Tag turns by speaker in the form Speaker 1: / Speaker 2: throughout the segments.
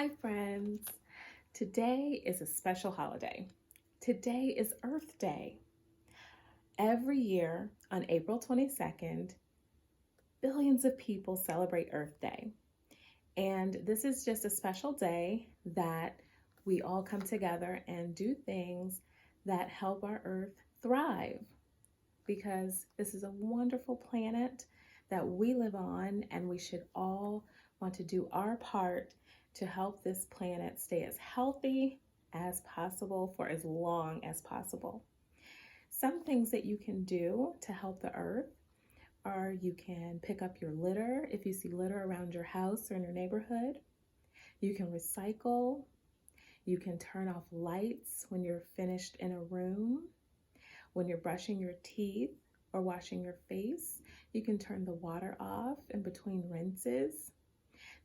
Speaker 1: Hi, friends. Today is a special holiday. Today is Earth Day. Every year on April 22nd, billions of people celebrate Earth Day. And this is just a special day that we all come together and do things that help our Earth thrive because this is a wonderful planet that we live on, and we should all want to do our part to help this planet stay as healthy as possible for as long as possible. Some things that you can do to help the earth are you can pick up your litter if you see litter around your house or in your neighborhood. You can recycle. You can turn off lights when you're finished in a room. When you're brushing your teeth or washing your face, you can turn the water off in between rinses.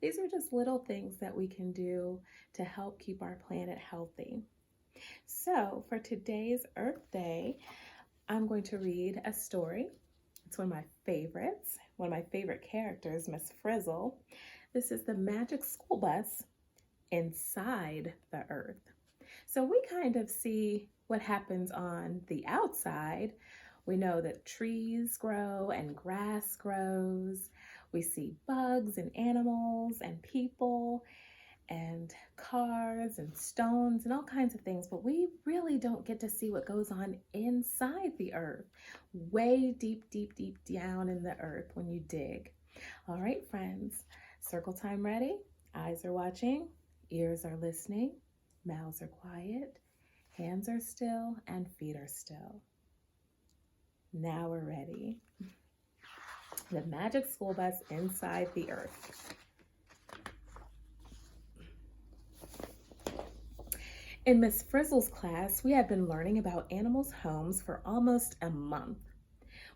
Speaker 1: These are just little things that we can do to help keep our planet healthy. So for today's Earth Day, I'm going to read a story. It's one of my favorites, one of my favorite characters, Miss Frizzle. This is the magic school bus inside the earth. So we kind of see what happens on the outside. We know that trees grow and grass grows. We see bugs and animals and people and cars and stones and all kinds of things, but we really don't get to see what goes on inside the earth, way deep, deep, deep down in the earth when you dig. All right, friends, circle time ready? Eyes are watching, ears are listening, mouths are quiet, hands are still, and feet are still. Now we're ready. The magic school bus inside the earth. In Miss Frizzle's class, we had been learning about animals' homes for almost a month.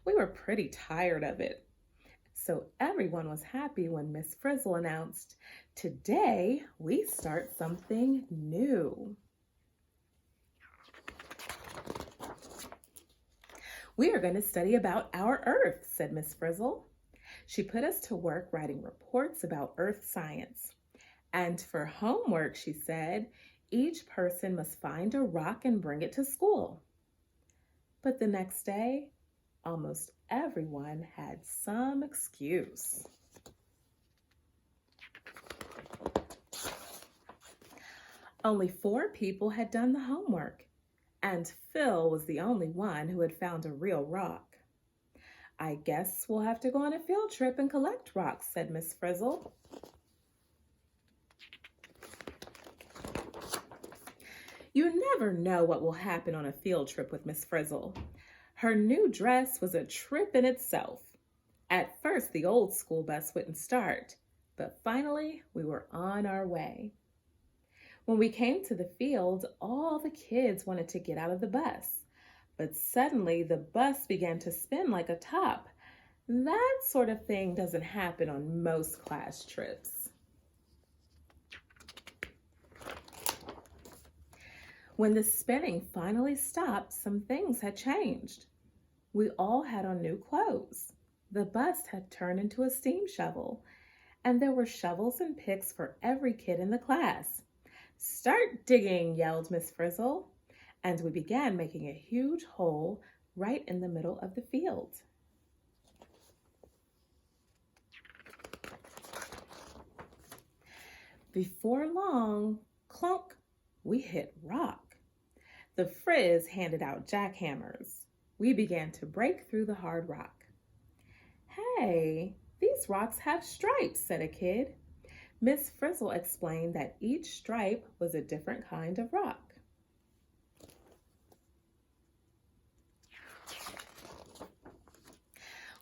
Speaker 1: We were pretty tired of it. So everyone was happy when Miss Frizzle announced, "Today we start something new." "We are going to study about our Earth," said Miss Frizzle. She put us to work writing reports about Earth science. And for homework, she said, each person must find a rock and bring it to school. But the next day, almost everyone had some excuse. Only 4 people had done the homework, and Phil was the only one who had found a real rock. "I guess we'll have to go on a field trip and collect rocks," said Miss Frizzle. You never know what will happen on a field trip with Miss Frizzle. Her new dress was a trip in itself. At first, the old school bus wouldn't start, but finally we were on our way. When we came to the field, all the kids wanted to get out of the bus, but suddenly the bus began to spin like a top. That sort of thing doesn't happen on most class trips. When the spinning finally stopped, some things had changed. We all had on new clothes. The bus had turned into a steam shovel, and there were shovels and picks for every kid in the class. "Start digging," yelled Miss Frizzle, and we began making a huge hole right in the middle of the field. Before long, clunk, we hit rock. The Frizz handed out jackhammers. We began to break through the hard rock. "Hey, these rocks have stripes," said a kid. Miss Frizzle explained that each stripe was a different kind of rock.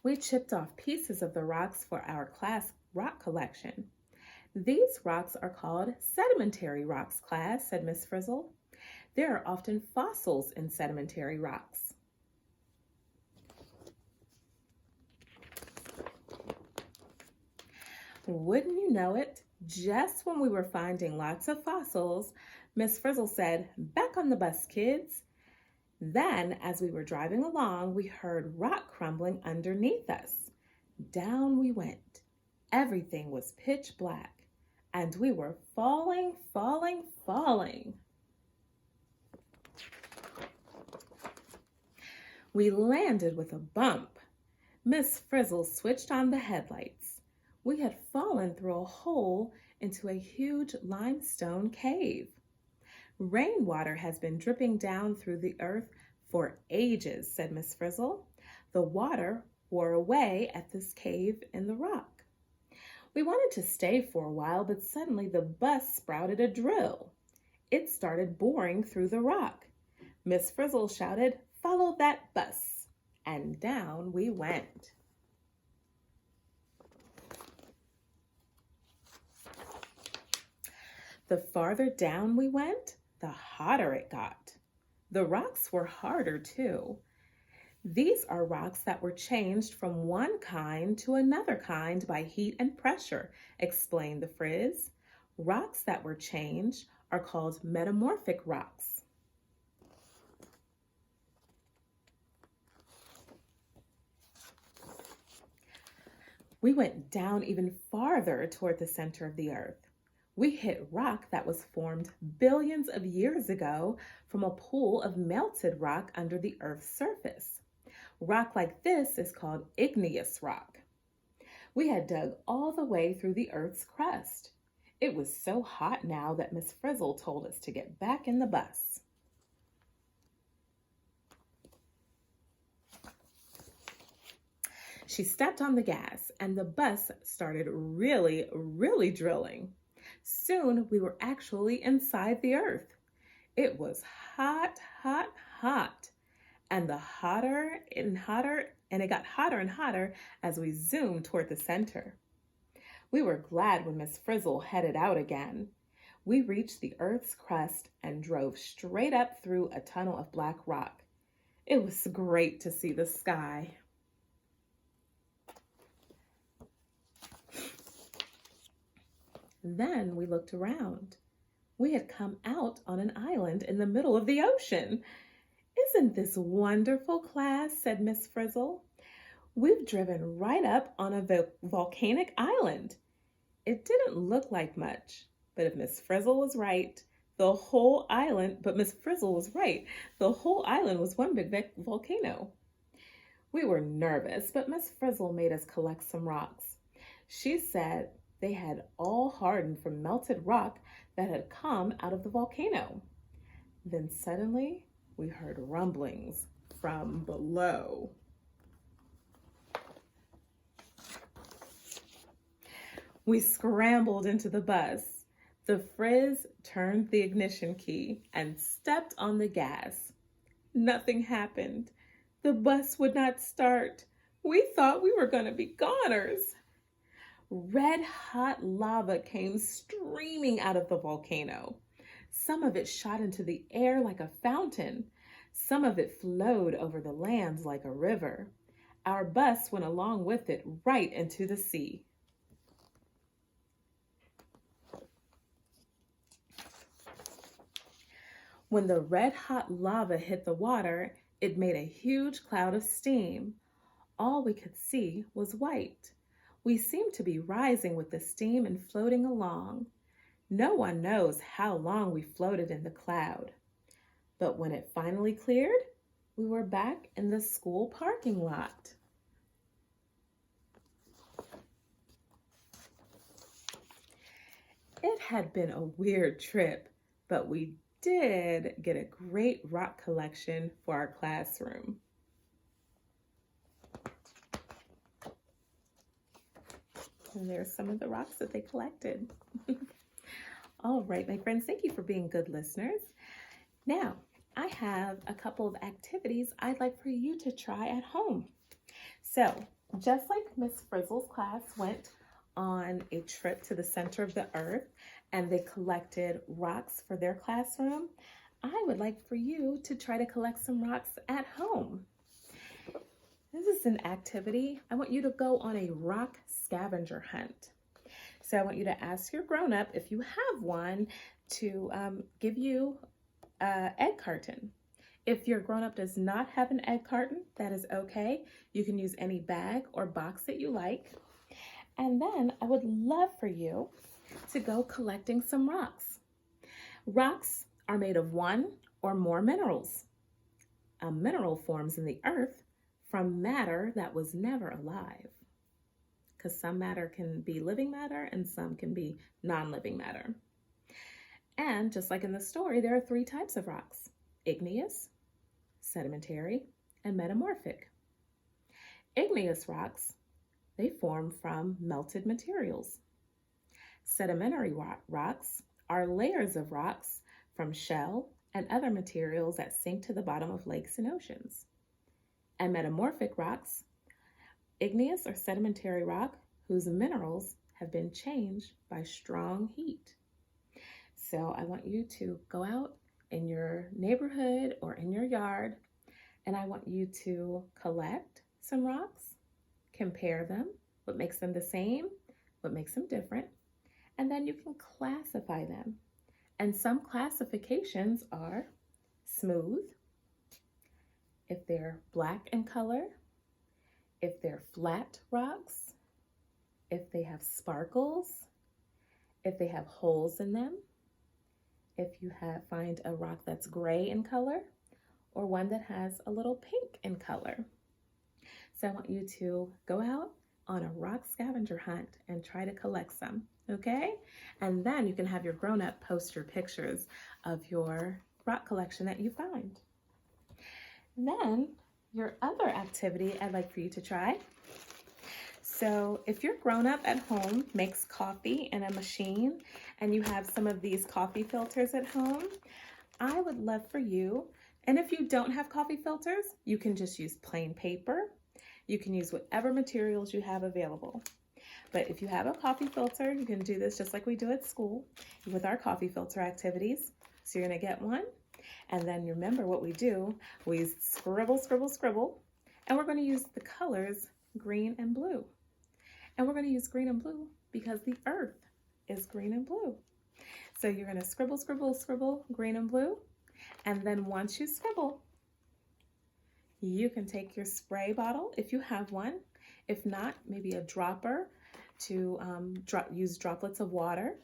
Speaker 1: We chipped off pieces of the rocks for our class rock collection. "These rocks are called sedimentary rocks, class," said Miss Frizzle. "There are often fossils in sedimentary rocks." Wouldn't you know it, just when we were finding lots of fossils, Miss Frizzle said, "Back on the bus, kids." Then, as we were driving along, we heard rock crumbling underneath us. Down we went. Everything was pitch black. and we were falling, falling, falling. We landed with a bump. Miss Frizzle switched on the headlights. We had fallen through a hole into a huge limestone cave. Rainwater has been dripping down through the earth for ages, said Miss Frizzle. The water wore away at this cave in the rock. We wanted to stay for a while, but suddenly the bus sprouted a drill. It started boring through the rock. Miss Frizzle shouted, "Follow that bus," and down we went. The farther down we went, the hotter it got. The rocks were harder too. These are rocks that were changed from one kind to another kind by heat and pressure, explained the Frizz. Rocks that were changed are called metamorphic rocks. We went down even farther toward the center of the earth. We hit rock that was formed billions of years ago from a pool of melted rock under the Earth's surface. Rock like this is called igneous rock. We had dug all the way through the Earth's crust. It was so hot now that Miss Frizzle told us to get back in the bus. She stepped on the gas and the bus started really drilling. Soon we were actually inside the earth. It was hot, hot, hot. And it got hotter and hotter as we zoomed toward the center. We were glad when Miss Frizzle headed out again. We reached the earth's crust and drove straight up through a tunnel of black rock. It was great to see the sky. Then we looked around. We had come out on an island in the middle of the ocean. "Isn't this wonderful, class?" said Miss Frizzle. "We've driven right up on a volcanic island." It didn't look like much, but if Miss Frizzle was right, Miss Frizzle was right. The whole island was one big volcano. We were nervous, but Miss Frizzle made us collect some rocks. She said they had all hardened from melted rock that had come out of the volcano. Then suddenly we heard rumblings from below. We scrambled into the bus. The Frizz turned the ignition key and stepped on the gas. Nothing happened. The bus would not start. We thought we were going to be goners. Red hot lava came streaming out of the volcano. Some of it shot into the air like a fountain. Some of it flowed over the lands like a river. Our bus went along with it right into the sea. When the red hot lava hit the water, it made a huge cloud of steam. All we could see was white. We seemed to be rising with the steam and floating along. No one knows how long we floated in the cloud. But when it finally cleared, we were back in the school parking lot. It had been a weird trip, but we did get a great rock collection for our classroom. And there's some of the rocks that they collected. All right, my friends, thank you for being good listeners. Now, I have a couple of activities I'd like for you to try at home. So, just like Miss Frizzle's class went on a trip to the center of the earth and they collected rocks for their classroom, I would like for you to try to collect some rocks at home. This is an activity. I want you to go on a rock scavenger hunt. So I want you to ask your grown-up, if you have one, to give you an egg carton. If your grown-up does not have an egg carton, that is okay. You can use any bag or box that you like. And then I would love for you to go collecting some rocks. Rocks are made of one or more minerals. A mineral forms in the earth from matter that was never alive, because some matter can be living matter and some can be non-living matter. And just like in the story, there are three types of rocks: igneous, sedimentary, and metamorphic. Igneous rocks, they form from melted materials. Sedimentary rocks are layers of rocks from shell and other materials that sink to the bottom of lakes and oceans. And metamorphic rocks, igneous or sedimentary rock whose minerals have been changed by strong heat. So I want you to go out in your neighborhood or in your yard, and I want you to collect some rocks, compare them, what makes them the same, what makes them different, and then you can classify them. And some classifications are smooth, if they're black in color, if they're flat rocks, if they have sparkles, if they have holes in them, if you find a rock that's gray in color, or one that has a little pink in color. So I want you to go out on a rock scavenger hunt and try to collect some, okay? And then you can have your grown-up post your pictures of your rock collection that you find. Then your other activity I'd like for you to try. So if your grown-up at home makes coffee in a machine and you have some of these coffee filters at home, I would love for you, and if you don't have coffee filters, you can just use plain paper. You can use whatever materials you have available. But if you have a coffee filter, you can do this just like we do at school with our coffee filter activities. So you're gonna get one, and then remember what we do. We scribble, scribble, scribble, and we're gonna use the colors green and blue. And we're gonna use green and blue because the earth is green and blue. So you're gonna scribble, scribble, scribble, green and blue, and then once you scribble, you can take your spray bottle if you have one. If not, maybe a dropper to use droplets of water.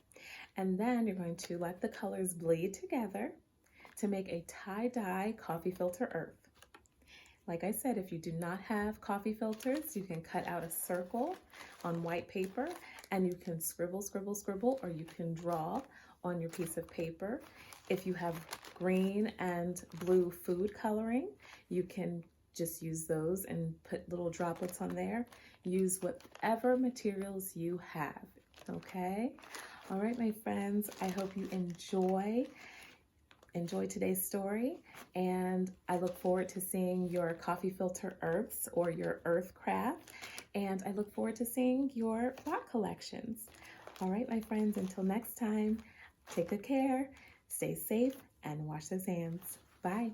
Speaker 1: And then you're going to let the colors bleed together to make a tie-dye coffee filter earth. Like I said, if you do not have coffee filters, you can cut out a circle on white paper and you can scribble, scribble, scribble, or you can draw on your piece of paper. If you have green and blue food coloring, you can just use those and put little droplets on there. Use whatever materials you have, okay? All right, my friends, I hope you enjoy today's story, and I look forward to seeing your coffee filter earths or your earth craft, and I look forward to seeing your rock collections. All right, my friends, until next time, take good care, stay safe, and wash those hands. Bye.